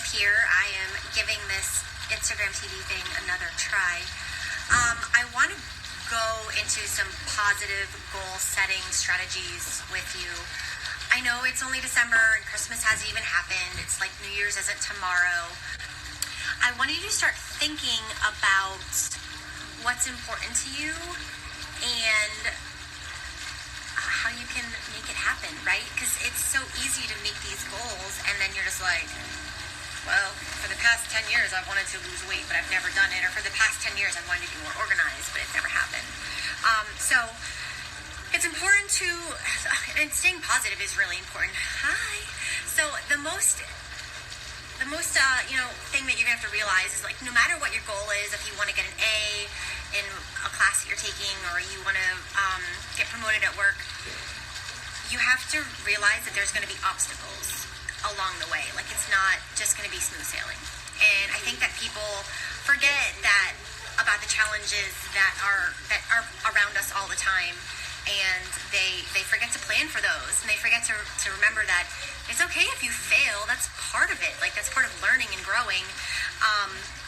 here. I am giving this Instagram TV thing another try. I want to go into some positive goal setting strategies with you. I know it's only December and Christmas hasn't even happened. It's like New Year's isn't tomorrow. I want you to start thinking about what's important to you and how you can make it happen, right? Because it's so easy to make these goals and then you're just like, well, for the past 10 years I've wanted to lose weight, but I've never done it. Or for the past 10 years I've wanted to be more organized, but it's never happened. So it's important to, and staying positive is really important. Hi. So the most thing that you're gonna have to realize is, like, no matter what your goal is, if you want to get an A in a class that you're taking, or you want to get promoted at work, you have to realize that there's going to be obstacles along the way. Like, it's not just going to be smooth sailing. And I think that people forget that about the challenges that are around us all the time, and they forget to plan for those, and they forget to remember that it's okay if you fail. That's part of it. Like, that's part of learning and growing.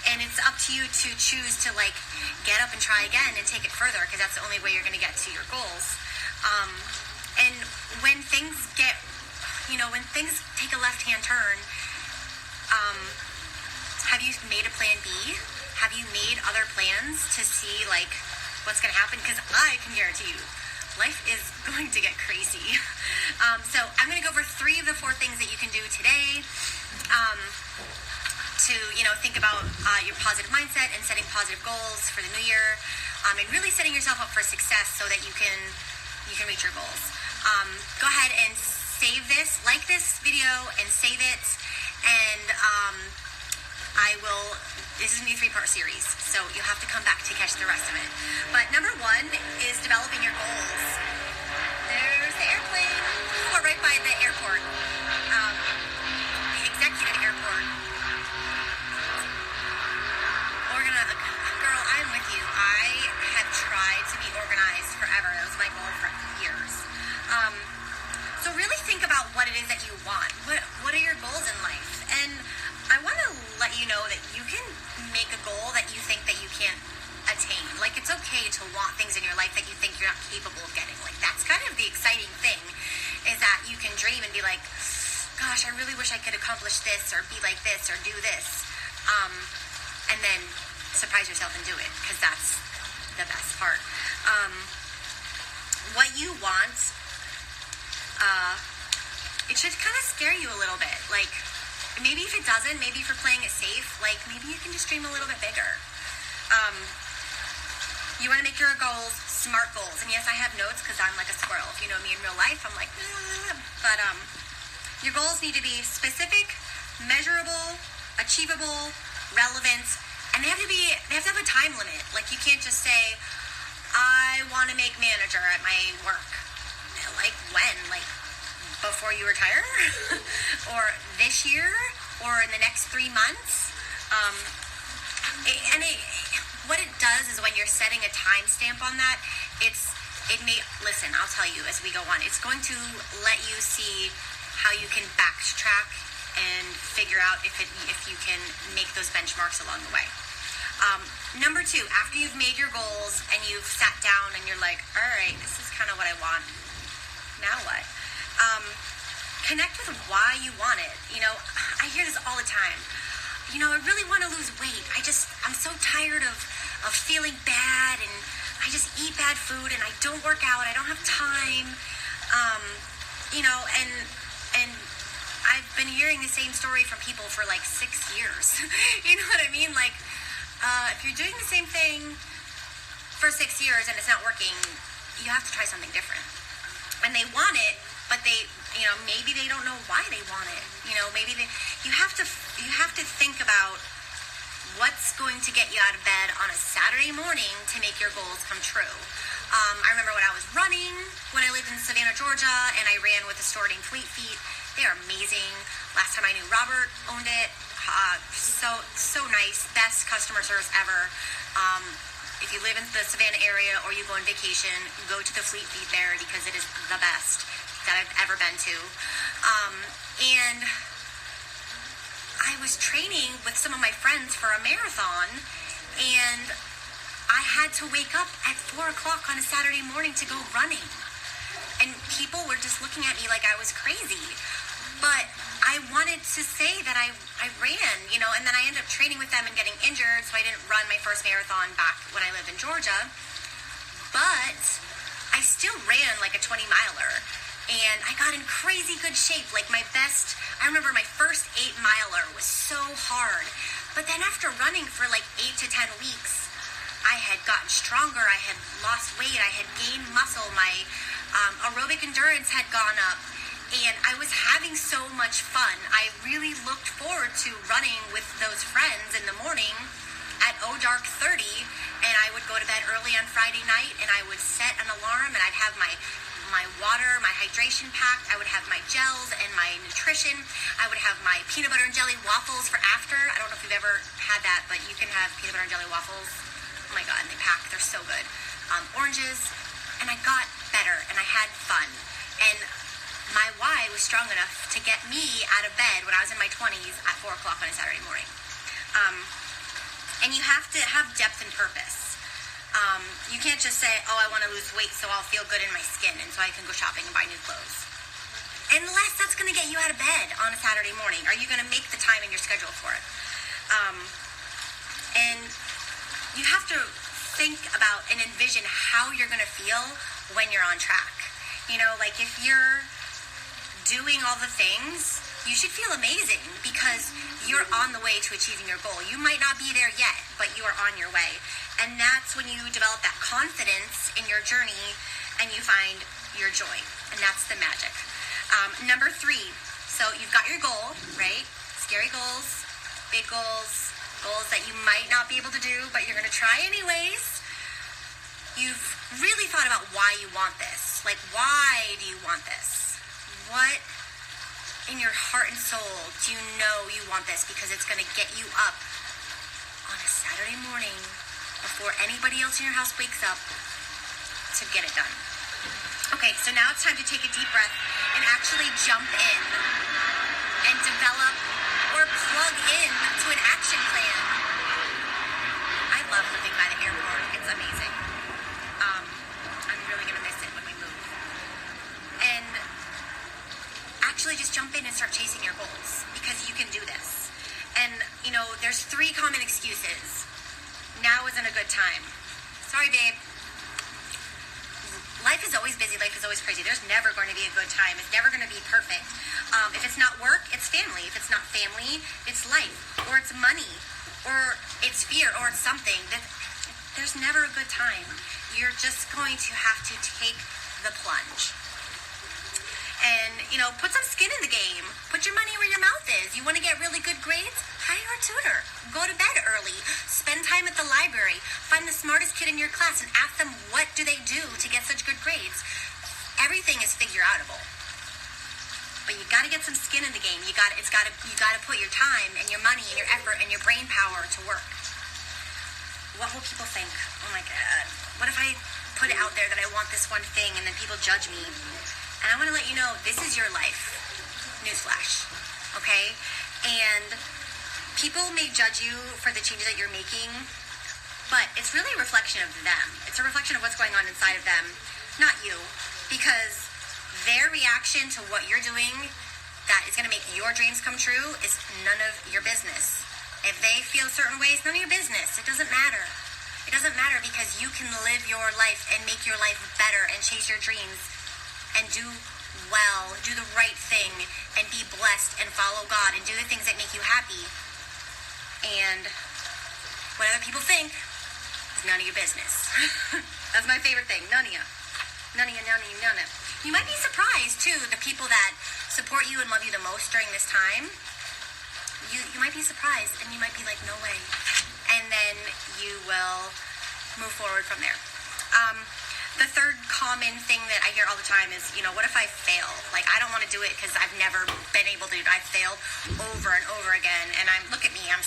And it's up to you to choose to, like, get up and try again and take it further, because that's the only way you're going to get to your goals. And when things get, when things take a left-hand turn, have you made a plan B? Have you made other plans to see, like, what's going to happen? Because I can guarantee you, life is going to get crazy. So I'm going to go over 3 of the 4 things that you can do today to, think about your positive mindset and setting positive goals for the new year, and really setting yourself up for success so that you can reach your goals. Go ahead and save this, like this video, and save it, and this is a new 3-part series, so you'll have to come back to catch the rest of it. But number 1 is developing your goals. There's the airplane. We're right by the airport, the executive airport. Girl, I'm with you. I have tried to be organized forever. That was my goal for years. So really think about what it is that you want. What are your goals in life? And I want to let you know that you can make a goal that you think that you can't attain. Like, it's okay to want things in your life that you think you're not capable of getting. Like, that's kind of the exciting thing, is that you can dream and be like, gosh, I really wish I could accomplish this, or be like this, or do this. And then surprise yourself and do it, because that's the best part. What you want, it should kind of scare you a little bit. Like, maybe if it doesn't, maybe if you're playing it safe, like, maybe you can just dream a little bit bigger. You want to make your goals smart goals. And yes, I have notes because I'm like a squirrel. If you know me in real life, I'm like, but your goals need to be specific, measurable, achievable, relevant, and they have to have a time limit. Like, you can't just say, I want to make manager at my work. Like, when? Like, before you retire? Or this year? Or in the next 3 months? What it does is, when you're setting a timestamp on that, listen, I'll tell you as we go on, it's going to let you see how you can backtrack and figure out if you can make those benchmarks along the way. Number 2, after you've made your goals and you've sat down and you're like, all right, this is kind of what I want. Now what? Connect with why you want it. I hear this all the time. I really want to lose weight. I'm so tired of feeling bad, and I just eat bad food, and I don't work out. I don't have time. And I've been hearing the same story from people for like 6 years. You know what I mean? Like, if you're doing the same thing for 6 years and it's not working, you have to try something different. And they want it, but maybe they don't know why they want it. Maybe you have to think about what's going to get you out of bed on a Saturday morning to make your goals come true. I remember when I was running, when I lived in Savannah, Georgia, and I ran with a store named Fleet Feet. They are amazing. Last time I knew Robert owned it. So nice. Best customer service ever. If you live in the Savannah area or you go on vacation, go to the Fleet Feet there, because it is the best that I've ever been to. And I was training with some of my friends for a marathon, and I had to wake up at 4 o'clock on a Saturday morning to go running. And people were just looking at me like I was crazy. But I wanted to say that I ran, and then I ended up training with them and getting injured, so I didn't run my first marathon back when I lived in Georgia. But I still ran like a 20-miler, and I got in crazy good shape. Like I remember my first 8-miler was so hard. But then after running for like 8 to 10 weeks, I had gotten stronger, I had lost weight, I had gained muscle, my aerobic endurance had gone up, and I was having so much fun. I really looked forward to running with those friends in the morning at dark 30, and I would go to bed early on Friday night, and I would set an alarm, and I'd have my water, my hydration pack, I would have my gels and my nutrition, I would have my peanut butter and jelly waffles for after. I don't know if you've ever had that, but you can have peanut butter and jelly waffles. Oh my God, and they pack, they're so good. Oranges, and I got better, and I had fun. And my why was strong enough to get me out of bed when I was in my 20s at 4 o'clock on a Saturday morning. And you have to have depth and purpose. You can't just say, I want to lose weight so I'll feel good in my skin and so I can go shopping and buy new clothes. Unless that's going to get you out of bed on a Saturday morning. Are you going to make the time in your schedule for it? And you have to think about and envision how you're going to feel when you're on track. Like if you're doing all the things, you should feel amazing because you're on the way to achieving your goal. You might not be there yet, but you are on your way. And that's when you develop that confidence in your journey and you find your joy. And that's the magic. Number 3, so you've got your goal, right? Scary goals, big goals, goals that you might not be able to do, but you're going to try anyways. You've really thought about why you want this. Like, why do you want this? What in your heart and soul do you know you want this? Because it's going to get you up on a Saturday morning before anybody else in your house wakes up to get it done. Okay, so now it's time to take a deep breath and actually jump in and develop or plug in to an action plan. I love living by the airport. It's amazing. I'm really going to miss it when we move. And actually just jump in and start chasing your goals because you can do this. And, there's 3 common excuses. Now isn't a good time. Sorry, babe. Life is always busy. Life is always crazy. There's never going to be a good time. It's never going to be perfect. If it's not work, it's family. If it's not family, it's life. Or it's money. Or it's fear. Or it's something. There's never a good time. You're just going to have to take the plunge. And, put some skin in the game. Put your money where your mouth is. You want to get really good grades? Hire a tutor. Go to bed early. Spend time at the library. Find the smartest kid in your class and ask them what do they do to get such good grades. Everything is figure-outable. But you got to get some skin in the game. You got to put your time and your money and your effort and your brain power to work. What will people think? Oh my God. What if I put it out there that I want this one thing and then people judge me? And I want to let you know, this is your life. Newsflash. Okay? And people may judge you for the changes that you're making, but it's really a reflection of them. It's a reflection of what's going on inside of them, not you. Because their reaction to what you're doing that is going to make your dreams come true is none of your business. If they feel certain ways, none of your business. It doesn't matter. It doesn't matter because you can live your life and make your life better and chase your dreams and do well, do the right thing, and be blessed, and follow God, and do the things that make you happy. And what other people think is none of your business. That's my favorite thing. None of you. None of you, none of you, none of you. You might be surprised, too, the people that support you and love you the most during this time. You might be surprised, and you might be like, no way. And then you will move forward from there. The third common thing that I hear all the time is, what if I fail? Like, I don't want to do it because I've never been able to do it. I've failed over and over again. And look at me, I'm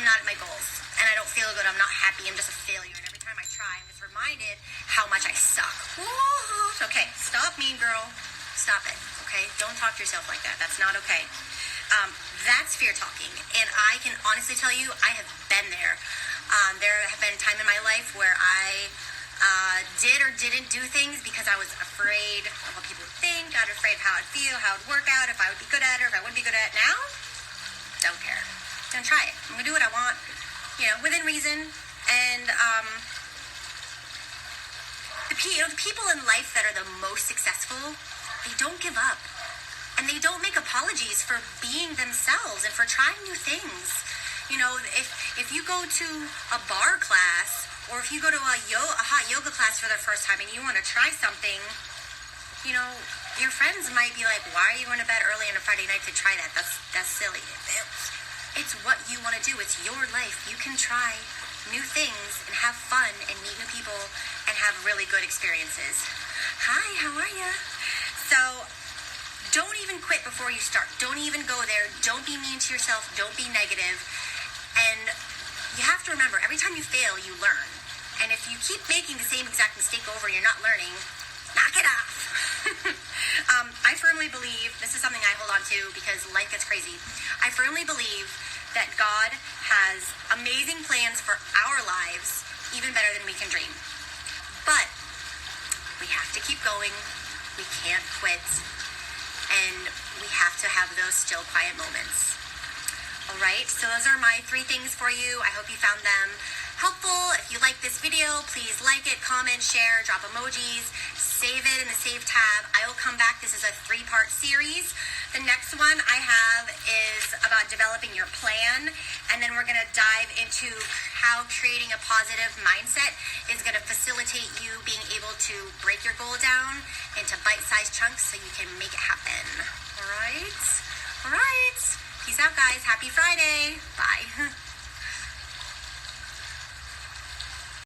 not at my goals. And I don't feel good, I'm not happy, I'm just a failure. And every time I try, I'm just reminded how much I suck. Woo! Okay, stop, mean girl. Stop it, okay? Don't talk to yourself like that. That's not okay. That's fear talking. And I can honestly tell you, I have been there. There have been time in my life where I did or didn't do things because I was afraid of what people would think. I was afraid of how I'd feel, how it'd work out, if I would be good at it, or if I wouldn't be good at it. Now, don't care. Gonna try it. I'm gonna do what I want, within reason. And the people in life that are the most successful, they don't give up. And they don't make apologies for being themselves and for trying new things. If you go to a bar class, or if you go to a hot yoga class for the first time and you want to try something, your friends might be like, why are you going to bed early on a Friday night to try that? That's silly. It's what you want to do. It's your life. You can try new things and have fun and meet new people and have really good experiences. Hi, how are you? So don't even quit before you start. Don't even go there. Don't be mean to yourself. Don't be negative. And you have to remember, every time you fail, you learn. And if you keep making the same exact mistake over and you're not learning, knock it off. I firmly believe, this is something I hold on to because life gets crazy. I firmly believe that God has amazing plans for our lives, even better than we can dream. But we have to keep going. We can't quit. And we have to have those still, quiet moments. All right, so those are my 3 things for you. I hope you found them helpful. If you like this video, please like it, comment, share, drop emojis, save it in the save tab. I will come back. This is a 3-part series. The next one I have is about developing your plan, and then we're going to dive into how creating a positive mindset is going to facilitate you being able to break your goal down into bite-sized chunks so you can make it happen. All right? Peace out, guys. Happy Friday. Bye.